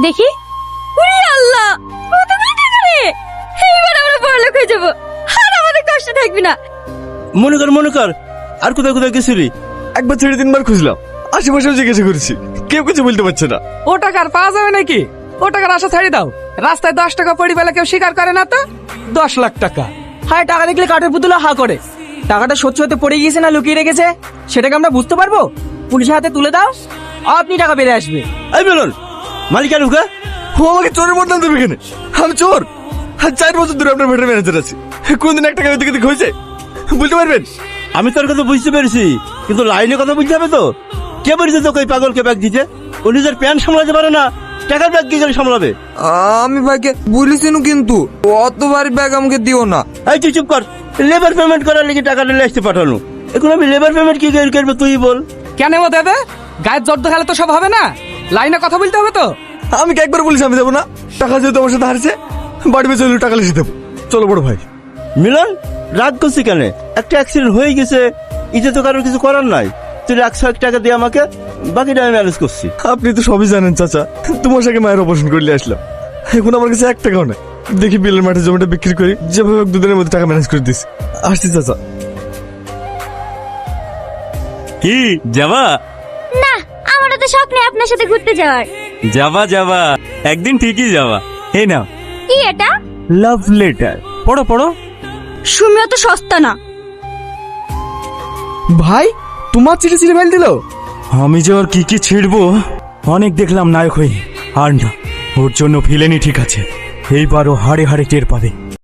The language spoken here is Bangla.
দেখি। ওরে আল্লাহ, কতগুলো টাকা রে! এইবার আমরা বড়লোক হয়ে যাবো, আর আমাদের কষ্ট থাকবে না। মনে কর আর কোথায় কোথায় গেছিলি? একবার ছেড়ে 3 বার খুঁজলাম, আশেপাশেও জিজ্ঞাসা করেছি, কেউ কিছু বলতে পারছে না। ও টাকা আর পাওয়া যাবে নাকি? ও টাকার আশা ছাড়ি দাও। রাস্তায় 10 টাকা পড়ি বেলা কেউ স্বীকার করে না তো। 10 লাখ টাকা। হায়, টাকা দেখলে কাঠের পুতুলা হা করে। টাকাটা সত্যি হতে পড়ে গিয়েছে না লুকিয়ে রেখেছে সেটাকে আমরা বুঝতে পারবো? পুলিশের হাতে তুলে দাও, আপনি টাকা বেড়ে আসবে। এই মিলন, মালিক আর ঢুকা। ও আমাকে চোরের বদনাম দেবে এখানে? আমি চোর? আর 4 বছর ধরে আপনার ভেটার ম্যানেজার আছি, কোনদিন একটা টাকা দিকে দিকে হয়েছে বলতে পারবেন? আমি তোর কথা বুঝতে পেরেছি, কিন্তু লাইনে কথা বুঝতে হবে তো। কে বলেছে তোকে ওই পাগলকে ব্যাগ দিতে? ও নিজের প্যান্ট সামলাতে পারে না, টাকার ব্যাগ কি করে সামলাবে? আমি ভাইকে বলেছিনু, কিন্তু অতবার ব্যাগ আমাকে দিও না। এই তুই চুপ কর। লেবার পেমেন্ট করার লেগে টাকাটা আসতে পাঠানো, এখন আমি লেবার পেমেন্ট কি করে করবো তুই বল। কেন ও দেবে? গায়ের জর্দ খেলে তো সব হবে না, লাইনে কথা বলতে হবে তো। আমি কি একবার বলিস আমি দেবো না? টাকা যেহেতু আমার সাথে হারছে, বাড়ি বেঁচে হলেও টাকা লিখে দেবো। চলো বড় ভাই। মিলন, রাগ করছি কেন? একটা অ্যাক্সিডেন্ট হয়ে গেছে, ইতে তো কারোর কিছু করার নাই। তুই 100 টাকা দিয়ে আমাকে, বাকিটা আমি ম্যানেজ করছি। আপনি তো সবই জানেন চাচা, তোমার সাথে মায়ের অপারেশন করলে আসলাম, এখন আমার কাছে 1 টাকাও নেই। দেখি বিলের মাঠে জমিটা বিক্রি করি, যেভাবে 2 দিনের মধ্যে টাকা ম্যানেজ করে দিস। আসছি চাচা। কি যাবা? না, আমারও তো স্বপ্নে আপনার সাথে ঘুরতে যাওয়ার। যাবা একদিন ঠিকই যাবা। এই নাও কি এটা? লাভ লেটার, পড়ো পড়ো। সুমিও তো সস্তা না। ভাই, তোমার চিঠি ছিঁড়ে ফেল দিল? আমি যে ওর কি ছিড়বো, অনেক দেখলাম নায়ক হয়ে। আর না, ওর জন্য ভিলেনই ঠিক আছে। এইবারও হাড়ে হাড়ে টের পাবে।